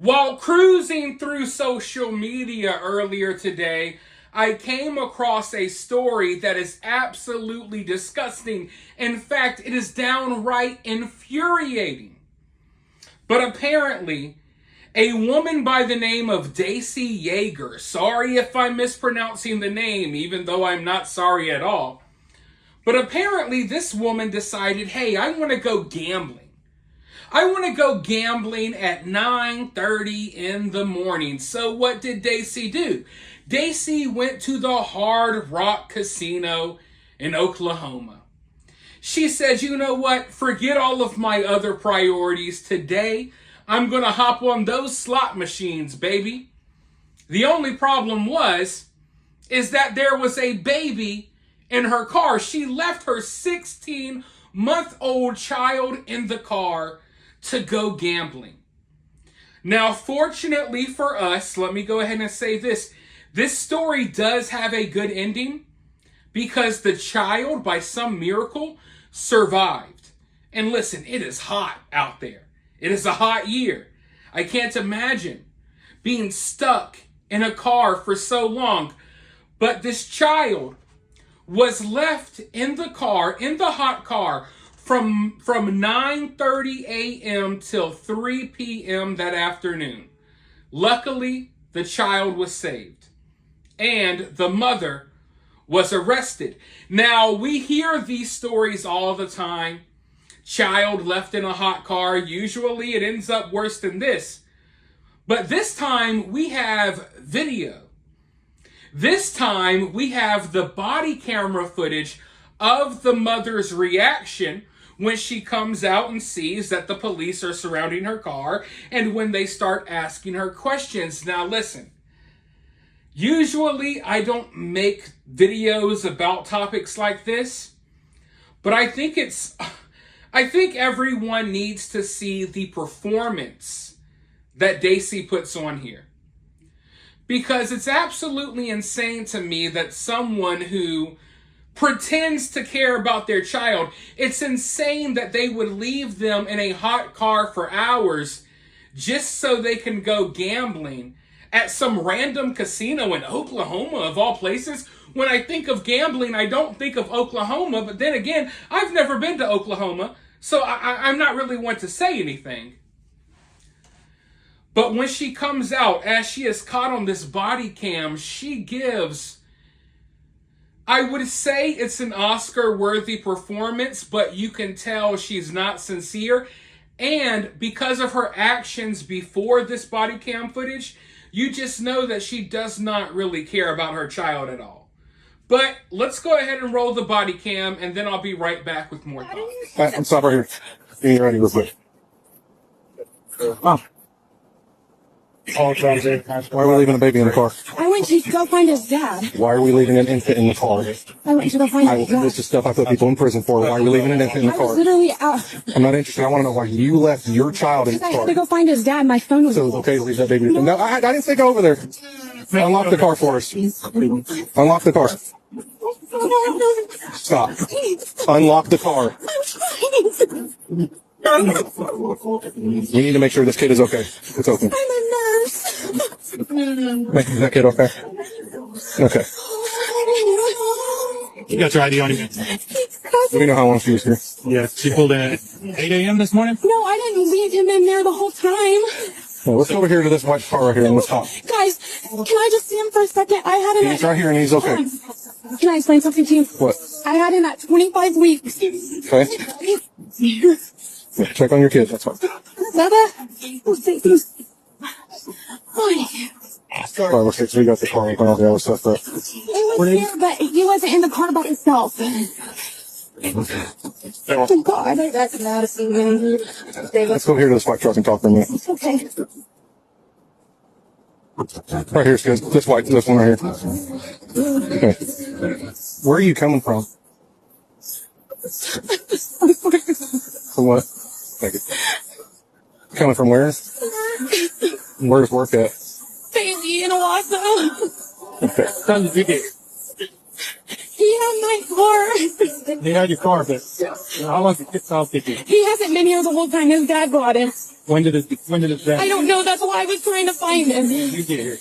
While cruising through social media earlier today, I came across a story that is absolutely disgusting. In fact, it is downright infuriating. But apparently, a woman by the name of Daisy Yeager, sorry if I'm mispronouncing the name, even though I'm not sorry at all, but apparently this woman decided, hey, I want to go gambling. I want to go gambling at 9:30 in the morning. So what did Daisy do? Daisy went to the Hard Rock Casino in Oklahoma. She said, you know what? Forget all of my other priorities. Today, I'm going to hop on those slot machines, baby. The only problem is that there was a baby in her car. She left her 16-month-old child in the car to go gambling. Now, fortunately for us, let me go ahead and say this. This story does have a good ending because the child, by some miracle, survived. And listen, it is hot out there. It is a hot year. I can't imagine being stuck in a car for so long. But this child was left in the car, in the hot car, from 9:30 a.m. till 3 p.m. that afternoon. Luckily, the child was saved. And the mother was arrested. Now, we hear these stories all the time. Child left in a hot car. Usually it ends up worse than this. But this time we have video. This time we have the body camera footage of the mother's reaction when she comes out and sees that the police are surrounding her car and when they start asking her questions. Now listen, usually I don't make videos about topics like this, but I think everyone needs to see the performance that Daisy puts on here. Because it's absolutely insane to me that someone who pretends to care about their child, it's insane that they would leave them in a hot car for hours just so they can go gambling at some random casino in Oklahoma, of all places. When I think of gambling, I don't think of Oklahoma, but then again, I've never been to Oklahoma, so I'm not really one to say anything. But when she comes out, as she is caught on this body cam, she gives, I would say it's an Oscar-worthy performance, but you can tell she's not sincere. And because of her actions before this body cam footage, you just know that she does not really care about her child at all. But let's go ahead and roll the body cam, and then I'll be right back with more thoughts. I'm stop right here. You're ready real quick. Why are we leaving a baby in the car? I went to go find his dad. Why are we leaving an infant in the car? I went to go find his dad. This is stuff I put people in prison for. Why are we leaving an infant in the I car? was literally out. I'm not interested. I want to know why you left your child in the I car. had to go find his dad. My phone was. So it's okay to leave that baby. No, I didn't say go over there. Unlock the car for us. Unlock the car. Stop. Unlock the car. We need to make sure this kid is okay. It's open. I'm a nurse. Is that kid okay? Okay. You got your ID on you? We know how long she was here. Yeah. She pulled in at 8 a.m. this morning? No, I didn't leave him in there the whole time. Well, let's go over here to this white car right here and let's talk. Guys, can I just see him for a second? I had him He's right here and he's okay. Can I explain something to you? What? I had him at 25 weeks. Okay. Yeah, check on your kid. That's fine. Baba? Alright, so we got the car and all the other stuff. It was here, but he wasn't in the car by himself. Oh, God. Let's go here to this white truck and talk for a minute. Okay. Right here's good. This one right here. Okay. Where are you coming from? From what? Thank you. Coming from where? Where's work at? Bailey in Owasso. Okay. He had my car. He had your car, but how long did it take you? He hasn't been here the whole time. His dad brought him. When did it I don't know. That's why I was trying to find him. you get here?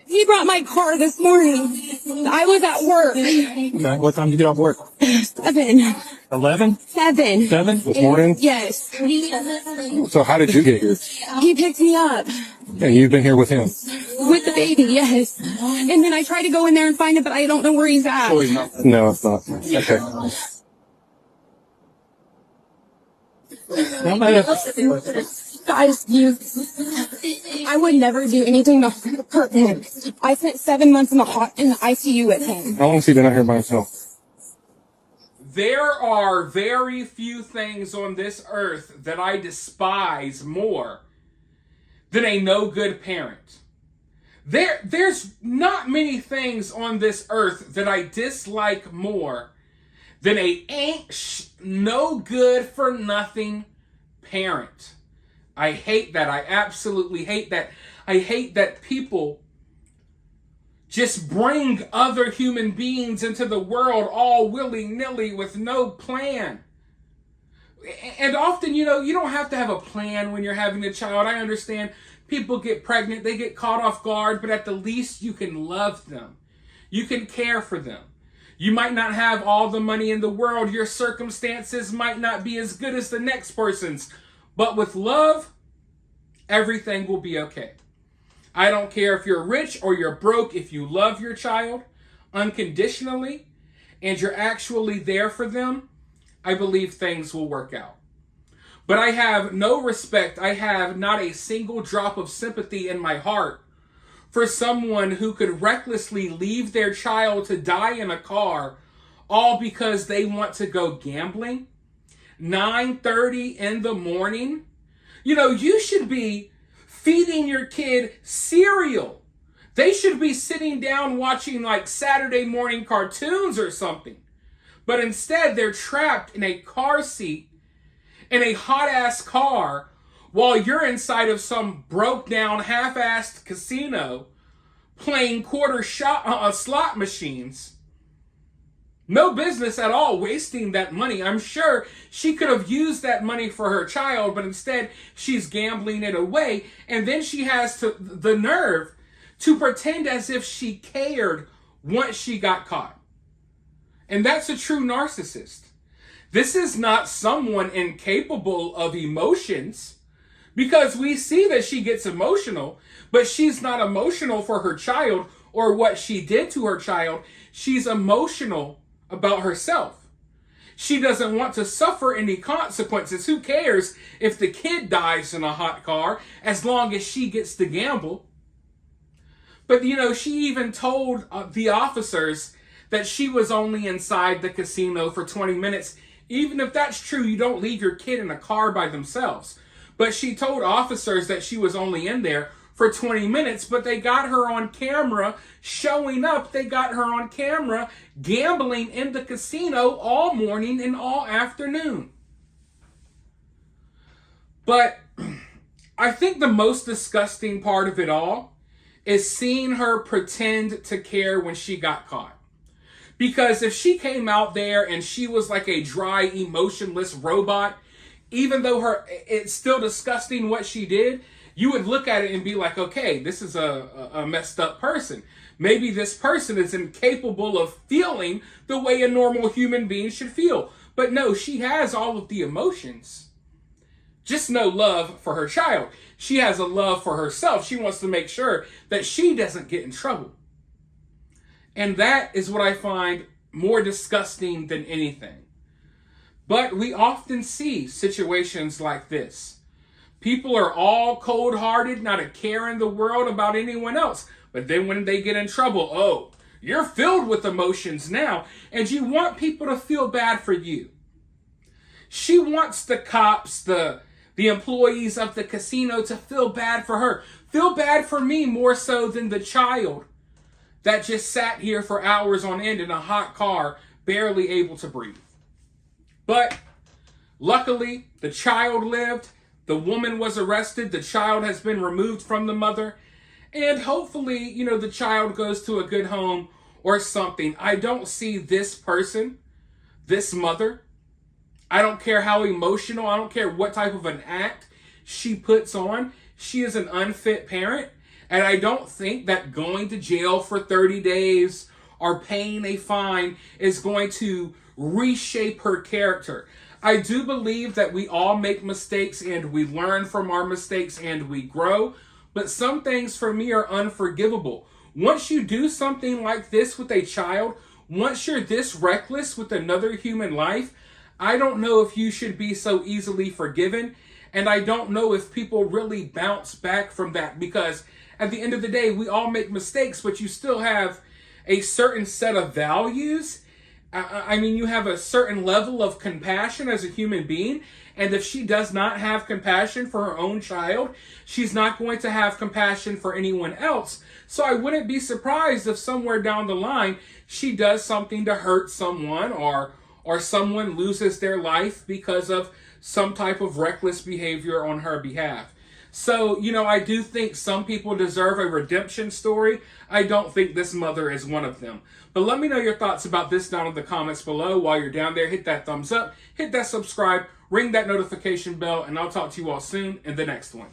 He brought my car this morning. I was at work. Okay. What time did you get off work? 7. 11? 7. 7? This morning? Yes. So how did you get here? He picked me up And you've been here with him? with the baby, yes. And then I tried to go in there and find him, but I don't know where he's at. No, it's not. Okay. Guys, I would never do anything to hurt him. I spent 7 months in the ICU with him. How long has he been out here by himself? There are very few things on this earth that I despise more than a no good parent. There's not many things on this earth that I dislike more than a no good for nothing parent. I hate that. I absolutely hate that. I hate that people just bring other human beings into the world all willy-nilly with no plan. And often, you don't have to have a plan when you're having a child. I understand people get pregnant, they get caught off guard, but at the least you can love them. You can care for them. You might not have all the money in the world. Your circumstances might not be as good as the next person's. But with love, everything will be okay. I don't care if you're rich or you're broke. If you love your child unconditionally and you're actually there for them, I believe things will work out. But I have no respect. I have not a single drop of sympathy in my heart for someone who could recklessly leave their child to die in a car all because they want to go gambling. 9:30 in the morning. You should be feeding your kid cereal. They should be sitting down watching like Saturday morning cartoons or something. But instead, they're trapped in a car seat in a hot-ass car while you're inside of some broke-down, half-assed casino playing slot machines. No business at all wasting that money. I'm sure she could have used that money for her child, but instead she's gambling it away. And then she has the nerve to pretend as if she cared once she got caught. And that's a true narcissist. This is not someone incapable of emotions, because we see that she gets emotional, but she's not emotional for her child or what she did to her child. She's emotional about herself. She doesn't want to suffer any consequences. Who cares if the kid dies in a hot car as long as she gets to gamble? But she even told the officers that she was only inside the casino for 20 minutes. Even if that's true, you don't leave your kid in a car by themselves. But she told officers that she was only in there for 20 minutes, but they got her on camera showing up. They got her on camera gambling in the casino all morning and all afternoon. But I think the most disgusting part of it all is seeing her pretend to care when she got caught. Because if she came out there and she was like a dry, emotionless robot, even though it's still disgusting what she did, you would look at it and be like, okay, this is a messed up person. Maybe this person is incapable of feeling the way a normal human being should feel. But no, she has all of the emotions. Just no love for her child. She has a love for herself. She wants to make sure that she doesn't get in trouble. And that is what I find more disgusting than anything. But we often see situations like this. People are all cold-hearted, not a care in the world about anyone else. But then when they get in trouble, oh, you're filled with emotions now, and you want people to feel bad for you. She wants the cops, the employees of the casino to feel bad for her. Feel bad for me more so than the child that just sat here for hours on end in a hot car, barely able to breathe. But luckily, the child lived. The woman was arrested. The child has been removed from the mother. And hopefully, the child goes to a good home or something, I don't see this person, this mother, I don't care how emotional, I don't care what type of an act she puts on, she is an unfit parent. And I don't think that going to jail for 30 days or paying a fine is going to reshape her character. I do believe that we all make mistakes and we learn from our mistakes and we grow, but some things for me are unforgivable. Once you do something like this with a child, once you're this reckless with another human life, I don't know if you should be so easily forgiven, and I don't know if people really bounce back from that, because at the end of the day, we all make mistakes, but you still have a certain set of values. I mean, you have a certain level of compassion as a human being, and if she does not have compassion for her own child, she's not going to have compassion for anyone else. So I wouldn't be surprised if somewhere down the line she does something to hurt someone, or someone loses their life because of some type of reckless behavior on her behalf. So, I do think some people deserve a redemption story. I don't think this mother is one of them. But let me know your thoughts about this down in the comments below. While you're down there, hit that thumbs up, hit that subscribe, ring that notification bell, and I'll talk to you all soon in the next one.